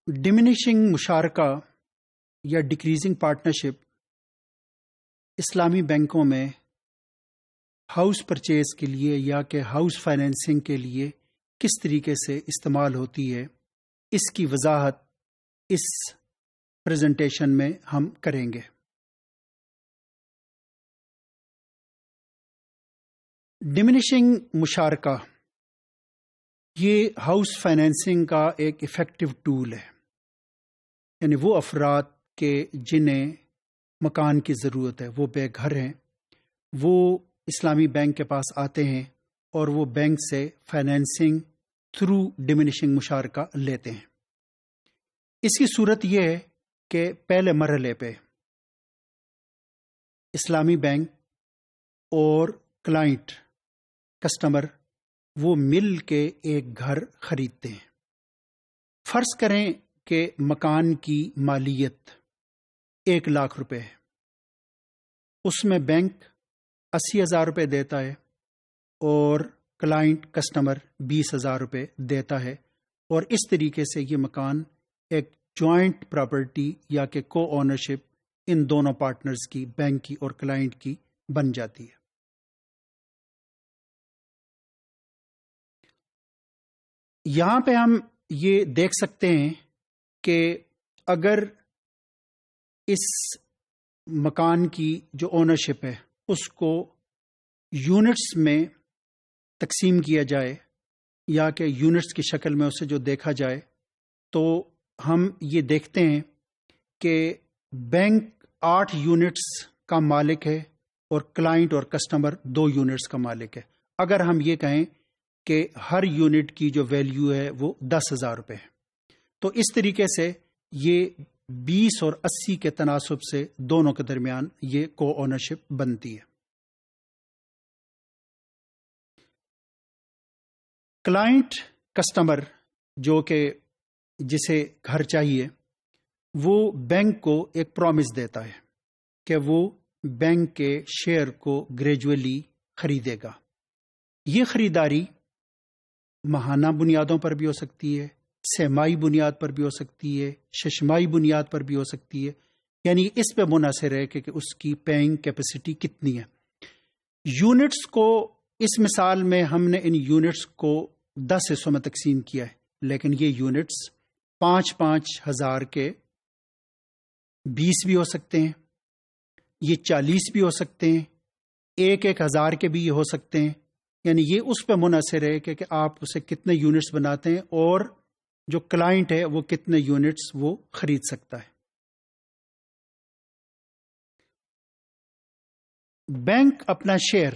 ڈمینشنگ مشارکہ یا decreasing partnership اسلامی بینکوں میں ہاؤس پرچیز کے لیے یا کہ ہاؤس فائنینسنگ کے لیے کس طریقے سے استعمال ہوتی ہے، اس کی وضاحت اس پریزنٹیشن میں ہم کریں گے۔ ڈمینشنگ مشارکہ یہ ہاؤس فائنینسنگ کا ایک ایفیکٹو ٹول ہے، یعنی وہ افراد کے جنہیں مکان کی ضرورت ہے، وہ بے گھر ہیں، وہ اسلامی بینک کے پاس آتے ہیں اور وہ بینک سے فائنینسنگ تھرو ڈمینشنگ مشارکہ لیتے ہیں۔ اس کی صورت یہ ہے کہ پہلے مرحلے پہ اسلامی بینک اور کلائنٹ کسٹمر وہ مل کے ایک گھر خریدتے ہیں۔ فرض کریں کہ مکان کی مالیت 1,00,000 روپے ہے، اس میں بینک 80,000 روپے دیتا ہے اور کلائنٹ کسٹمر 20,000 روپے دیتا ہے، اور اس طریقے سے یہ مکان ایک جوائنٹ پراپرٹی یا کہ کو اونرشپ ان دونوں پارٹنرز کی، بینک کی اور کلائنٹ کی، بن جاتی ہے۔ یہاں پہ ہم یہ دیکھ سکتے ہیں کہ اگر اس مکان کی جو اونرشپ ہے اس کو یونٹس میں تقسیم کیا جائے یا کہ یونٹس کی شکل میں اسے جو دیکھا جائے، تو ہم یہ دیکھتے ہیں کہ بینک 8 یونٹس کا مالک ہے اور کلائنٹ اور کسٹمر 2 یونٹس کا مالک ہے۔ اگر ہم یہ کہیں کہ ہر یونٹ کی جو ویلیو ہے وہ 10,000 روپے ہے، تو اس طریقے سے یہ 20 اور 80 کے تناسب سے دونوں کے درمیان یہ کو اونرشپ بنتی ہے۔ کلائنٹ کسٹمر جو کہ جسے گھر چاہیے، وہ بینک کو ایک پرومس دیتا ہے کہ وہ بینک کے شیئر کو گریجولی خریدے گا۔ یہ خریداری ماہانہ بنیادوں پر بھی ہو سکتی ہے، سہمائی بنیاد پر بھی ہو سکتی ہے، ششمائی بنیاد پر بھی ہو سکتی ہے، یعنی اس پہ منحصر ہے کہ اس کی پیئنگ کیپیسٹی کتنی ہے۔ یونٹس کو اس مثال میں ہم نے ان یونٹس کو 10 حصوں میں تقسیم کیا ہے، لیکن یہ یونٹس 5-5 ہزار کے 20 بھی ہو سکتے ہیں، یہ 40 بھی ہو سکتے ہیں، 1-1 ہزار کے بھی یہ ہو سکتے ہیں، یعنی یہ اس پہ منحصر ہے کہ آپ اسے کتنے یونٹس بناتے ہیں اور جو کلائنٹ ہے وہ کتنے یونٹس وہ خرید سکتا ہے۔ بینک اپنا شیئر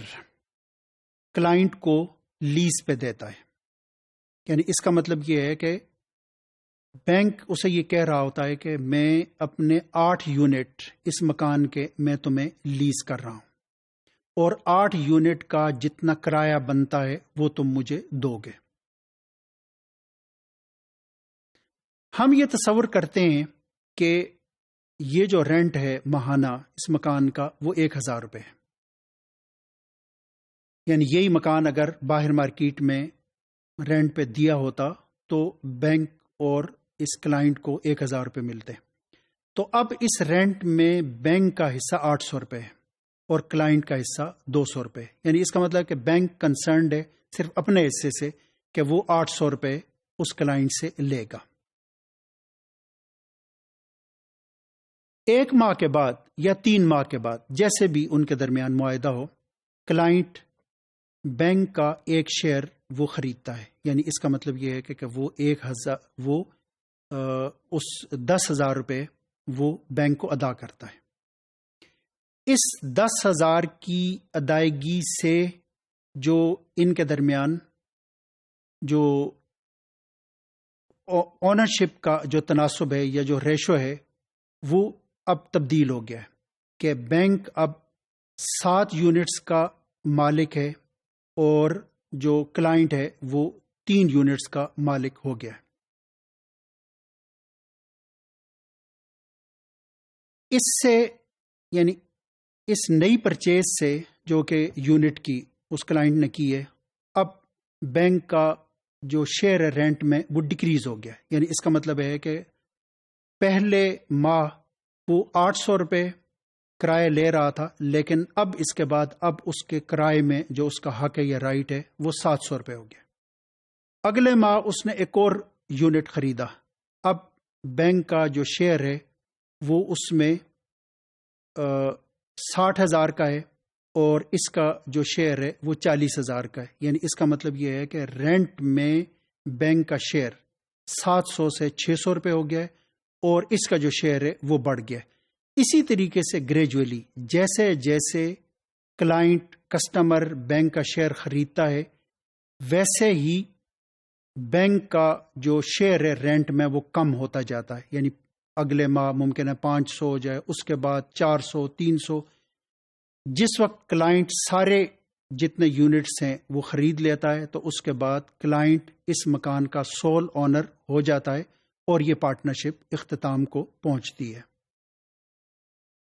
کلائنٹ کو لیز پہ دیتا ہے، یعنی اس کا مطلب یہ ہے کہ بینک اسے یہ کہہ رہا ہوتا ہے کہ میں اپنے 8 یونٹ اس مکان کے میں تمہیں لیز کر رہا ہوں، اور 8 یونٹ کا جتنا کرایہ بنتا ہے وہ تم مجھے دو گے۔ ہم یہ تصور کرتے ہیں کہ یہ جو رینٹ ہے ماہانہ اس مکان کا وہ 1,000 روپے ہے، یعنی یہی مکان اگر باہر مارکیٹ میں رینٹ پہ دیا ہوتا تو بینک اور اس کلائنٹ کو 1,000 روپے ملتے۔ تو اب اس رینٹ میں بینک کا حصہ 800 روپے ہے اور کلائنٹ کا حصہ 200 روپے، یعنی اس کا مطلب ہے کہ بینک کنسرنڈ ہے صرف اپنے حصے سے کہ وہ 800 روپے اس کلائنٹ سے لے گا۔ 1 ماہ کے بعد یا 3 ماہ کے بعد جیسے بھی ان کے درمیان معاہدہ ہو، کلائنٹ بینک کا ایک شیئر وہ خریدتا ہے، یعنی اس کا مطلب یہ ہے کہ وہ اس 10,000 روپے وہ بینک کو ادا کرتا ہے۔ اس 10,000 کی ادائیگی سے جو ان کے درمیان جو اونرشپ کا جو تناسب ہے یا جو ریشو ہے وہ اب تبدیل ہو گیا ہے کہ بینک اب 7 یونٹس کا مالک ہے اور جو کلائنٹ ہے وہ 3 یونٹس کا مالک ہو گیا ہے۔ اس سے یعنی اس نئی پرچیز سے جو کہ یونٹ کی اس کلائنٹ نے کی ہے، اب بینک کا جو شیئر ہے رینٹ میں وہ ڈکریز ہو گیا، یعنی اس کا مطلب ہے کہ پہلے ماہ وہ 800 روپے کرایہ لے رہا تھا، لیکن اب اس کے بعد اب اس کے کرائے میں جو اس کا حق ہے یا رائٹ ہے وہ 700 روپے ہو گیا۔ اگلے ماہ اس نے ایک اور یونٹ خریدا، اب بینک کا جو شیئر ہے وہ اس میں 60,000 کا ہے اور اس کا جو شیئر ہے وہ 40,000 کا ہے، یعنی اس کا مطلب یہ ہے کہ رینٹ میں بینک کا شیئر 700 سے 600 روپے ہو گیا ہے اور اس کا جو شیئر ہے وہ بڑھ گیا ہے۔ اسی طریقے سے گریجولی جیسے جیسے کلائنٹ کسٹمر بینک کا شیئر خریدتا ہے ویسے ہی بینک کا جو شیئر ہے رینٹ میں وہ کم ہوتا جاتا ہے، یعنی اگلے ماہ ممکن ہے 500 ہو جائے، اس کے بعد 400 300۔ جس وقت کلائنٹ سارے جتنے یونٹس ہیں وہ خرید لیتا ہے تو اس کے بعد کلائنٹ اس مکان کا سول اونر ہو جاتا ہے اور یہ پارٹنرشپ اختتام کو پہنچتی ہے۔